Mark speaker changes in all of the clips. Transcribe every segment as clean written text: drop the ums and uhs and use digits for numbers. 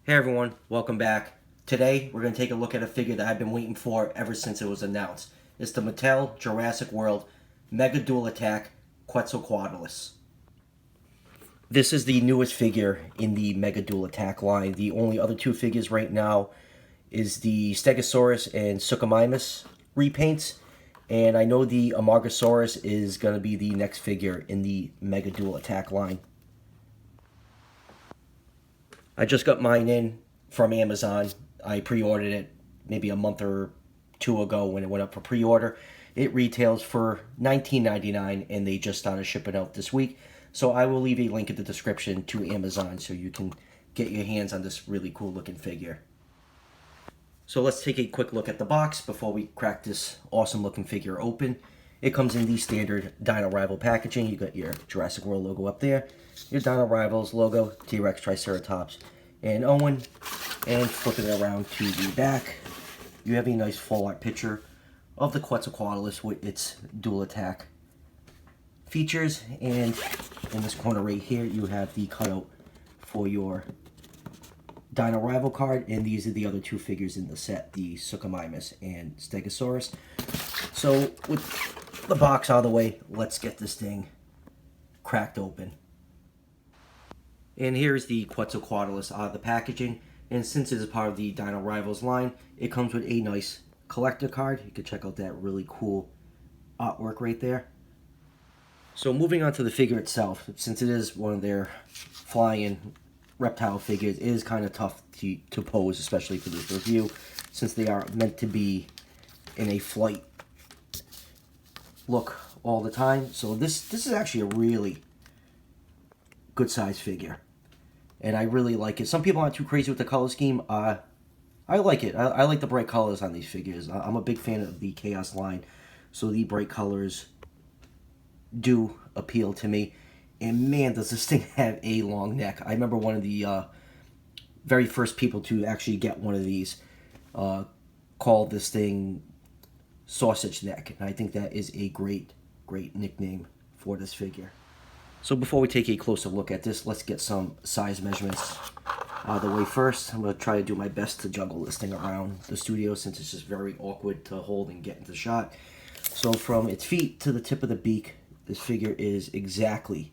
Speaker 1: Hey everyone, welcome back. Today we're going to take a look at a figure that I've been waiting for ever since it was announced. It's the Mattel Jurassic World Mega Duel Attack Quetzalcoatlus. This is the newest figure in the Mega Duel Attack line. The only other two figures right now is the Stegosaurus and Suchomimus repaints. And I know the Amargasaurus is going to be the next figure in the Mega Duel Attack line. I just got mine in from Amazon. I pre-ordered it maybe a month or two ago when it went up for pre-order. It retails for $19.99 and they just started shipping out this week. So I will leave a link in the description to Amazon so you can get your hands on this really cool looking figure. So let's take a quick look at the box before we crack this awesome looking figure open. It comes in the standard Dino Rival packaging. You got your Jurassic World logo up there, your Dino Rivals logo, T-Rex, Triceratops, and Owen. And flipping it around to the back, you have a nice full art picture of the Quetzalcoatlus with its dual attack features. And in this corner right here, you have the cutout for your Dino Rival card, and these are the other two figures in the set, the Suchomimus and Stegosaurus. So with the box out of the way, let's get this thing cracked open. And here's the Quetzalcoatlus out of the packaging, and since it is part of the Dino Rivals line, it comes with a nice collector card. You can check out that really cool artwork right there. So moving on to the figure itself, since it is one of their flying reptile figures, it is kind of tough to pose, especially for this review, since they are meant to be in a flight look all the time. So this is actually a really good size figure, and I really like it. Some people aren't too crazy with the color scheme. I like it. I like the bright colors on these figures. I'm a big fan of the Chaos line, so the bright colors do appeal to me. And man, does this thing have a long neck. I remember one of the very first people to actually get one of these called this thing Sausage Neck. And I think that is a great nickname for this figure. So before we take a closer look at this, let's get some size measurements out of the way first. I'm going to try to do my best to juggle this thing around the studio since it's just very awkward to hold and get into shot. So from its feet to the tip of the beak, this figure is exactly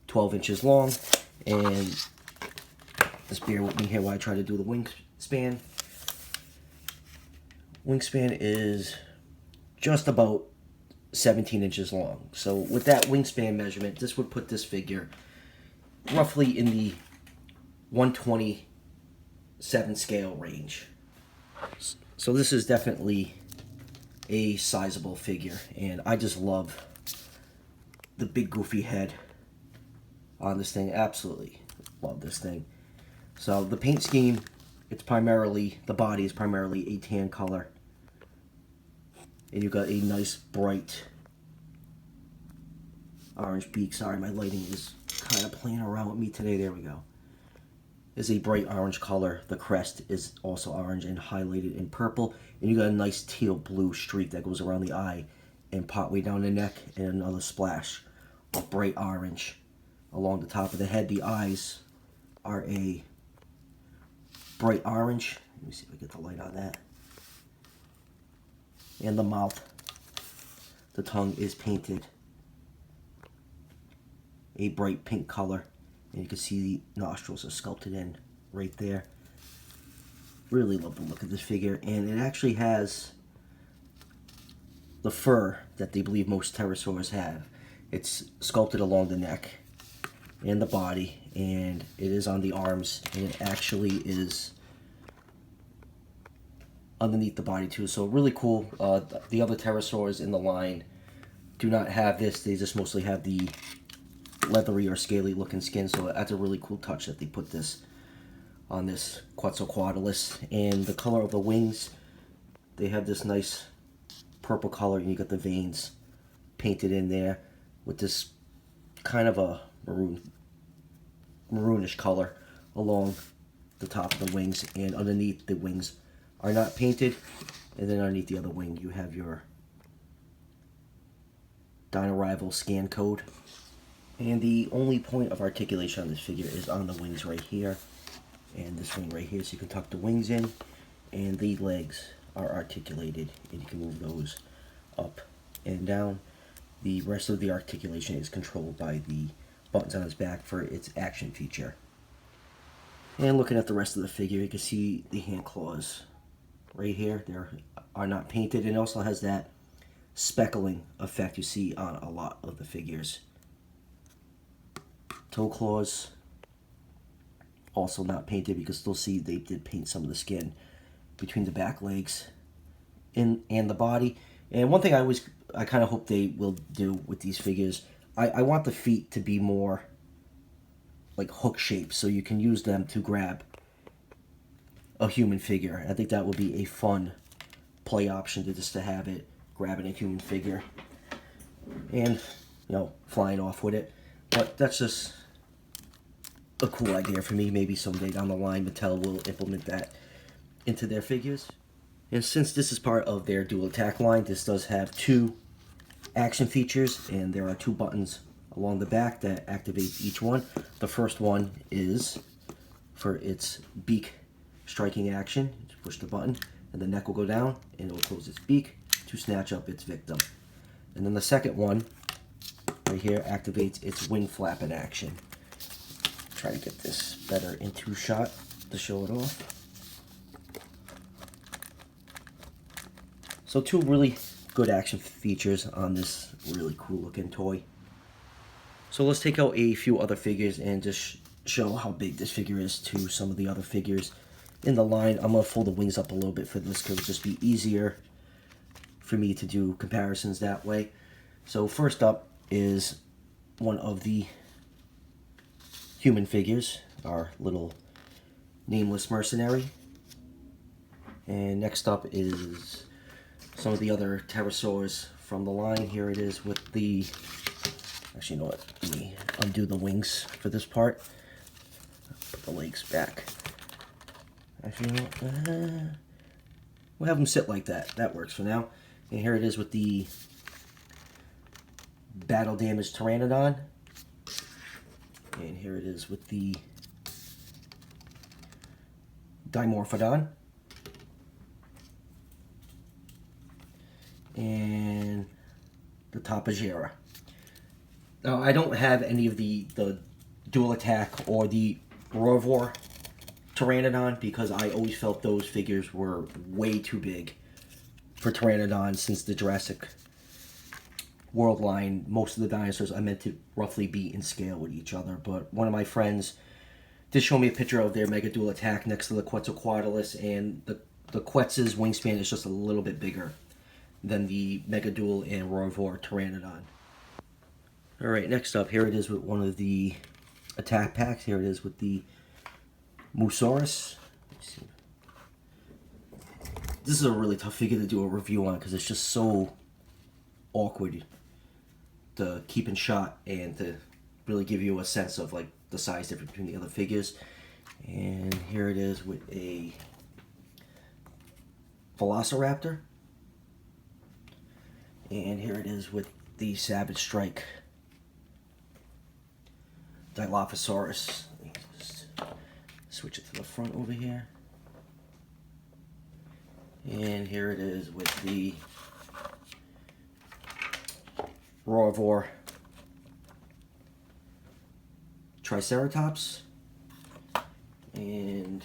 Speaker 1: 12 inches long, and just bear with me here while I try to do the wingspan. Wingspan is just about 17 inches long. So with that wingspan measurement, this would put this figure roughly in the 127 scale range. So this is definitely a sizable figure, and I just love the big goofy head on this thing. Absolutely love this thing. So the paint scheme, it's primarily, the body is primarily a tan color, and you've got a nice bright orange beak. Sorry, my lighting is kind of playing around with me today. There we go. Is a bright orange color. The crest is also orange and highlighted in purple, and you got a nice teal blue streak that goes around the eye and partway down the neck, and another splash of bright orange along the top of the head. The eyes are a bright orange. Let me see if I get the light on that. And the mouth, the tongue is painted a bright pink color, and you can see the nostrils are sculpted in right there. Really love the look of this figure, and it actually has the fur that they believe most pterosaurs have. It's sculpted along the neck and the body, and it is on the arms, and it actually is underneath the body too. So really cool. The other pterosaurs in the line do not have this. They just mostly have the leathery or scaly looking skin, so that's a really cool touch that they put this on this Quetzalcoatlus. And the color of the wings, they have this nice purple color, and you got the veins painted in there with this kind of a maroonish color along the top of the wings, and underneath the wings are not painted, and then underneath the other wing you have your Dino Rival scan code. And the only point of articulation on this figure is on the wings right here, And this wing right here, so you can tuck the wings in, and the legs are articulated, and you can move those up and down. The rest of the articulation is controlled by the buttons on his back for its action feature. And looking at the rest of the figure, you can see the hand claws right here. They are not painted, and it also has that speckling effect you see on a lot of the figures. Toe claws, also not painted, but you can still see they did paint some of the skin between the back legs and the body. And one thing I kind of hope they will do with these figures, I want the feet to be more like hook shaped, so you can use them to grab a human figure. I think that would be a fun play option, to just to have it grabbing a human figure and, you know, flying off with it. But that's just a cool idea for me. Maybe someday down the line Mattel will implement that into their figures. And since this is part of their Dual Attack line, this does have 2 action features, and there are 2 buttons along the back that activate each one. The first one is for its beak striking action. You push the button and the neck will go down and it will close its beak to snatch up its victim. And then the second one right here activates its wing flapping action. Try to get this better into shot to show it off. So 2 really good action features on this really cool looking toy. So let's take out a few other figures and just show how big this figure is to some of the other figures in the line. I'm going to fold the wings up a little bit for this because it'll just be easier for me to do comparisons that way. So first up is one of the human figures, our little nameless mercenary. And next up is some of the other pterosaurs from the line. Here it is with the... Actually, you know what? Let me undo the wings for this part. Put the legs back. Actually, you know what? We'll have them sit like that. That works for now. And here it is with the battle damaged Pteranodon. And here it is with the Dimorphodon. And the Tapejara. Now, I don't have any of the Dual Attack or the Roivor Pteranodon because I always felt those figures were way too big for Pteranodon, since the Jurassic World line, most of the dinosaurs are meant to roughly be in scale with each other. But one of my friends did show me a picture of their Mega Dual Attack next to the Quetzalcoatlus, and the Quetz's wingspan is just a little bit bigger than the Mega Dual and Roivor Pteranodon. Alright, next up, here it is with one of the attack packs. Here it is with the Moosaurus. This is a really tough figure to do a review on because it's just so awkward to keep in shot and to really give you a sense of like the size difference between the other figures. And here it is with a Velociraptor. And here it is with the Savage Strike Dilophosaurus. Let me just switch it to the front over here. And here it is with the Roivor Triceratops. And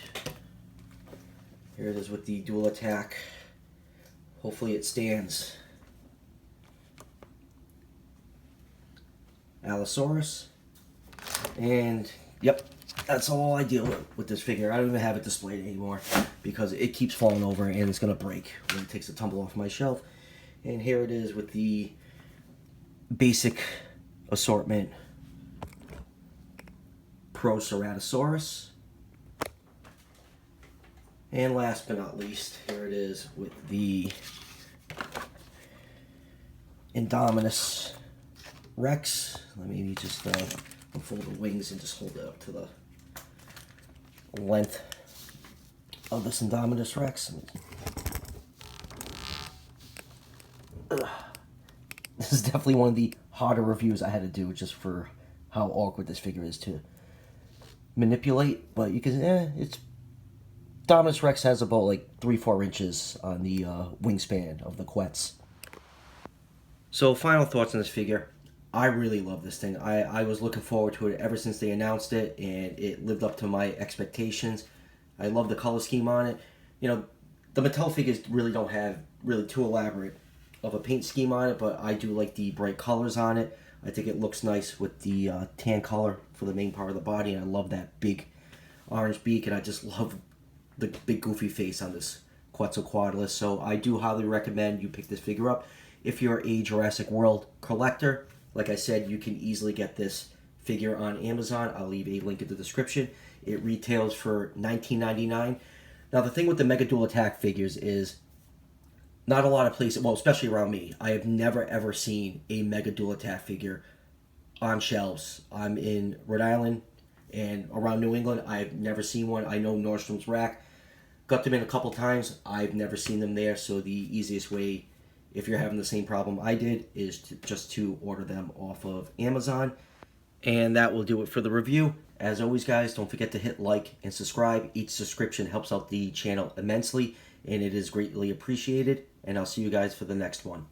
Speaker 1: here it is with the Dual Attack. Hopefully it stands. Allosaurus. And yep, that's all I deal with this figure. I don't even have it displayed anymore because it keeps falling over and it's going to break when it takes a tumble off my shelf. And here it is with the basic assortment Proceratosaurus. And last but not least, here it is with the Indominus Rex. Let me just fold the wings and just hold it up to the length of this Indominus Rex. This is definitely one of the harder reviews I had to do just for how awkward this figure is to manipulate, but you can, it's Indominus Rex has about like 3-4 inches on the wingspan of the Quetz. So final thoughts on this figure. I really love this thing. I was looking forward to it ever since they announced it, and it lived up to my expectations. I love the color scheme on it. You know, the Mattel figures really don't have really too elaborate of a paint scheme on it, but I do like the bright colors on it. I think it looks nice with the tan color for the main part of the body, and I love that big orange beak, and I just love the big goofy face on this Quetzalcoatlus. So I do highly recommend you pick this figure up. If you're a Jurassic World collector, like I said, you can easily get this figure on Amazon. I'll leave a link in the description. It retails for $19.99. Now, the thing with the Mega Duel Attack figures is not a lot of places, well, especially around me, I have never ever seen a Mega Duel Attack figure on shelves. I'm in Rhode Island and around New England. I've never seen one. I know Nordstrom's Rack got them in a couple times. I've never seen them there, so the easiest way, if you're having the same problem I did, is just to order them off of Amazon. And that will do it for the review. As always, guys, don't forget to hit like and subscribe. Each subscription helps out the channel immensely, and it is greatly appreciated. And I'll see you guys for the next one.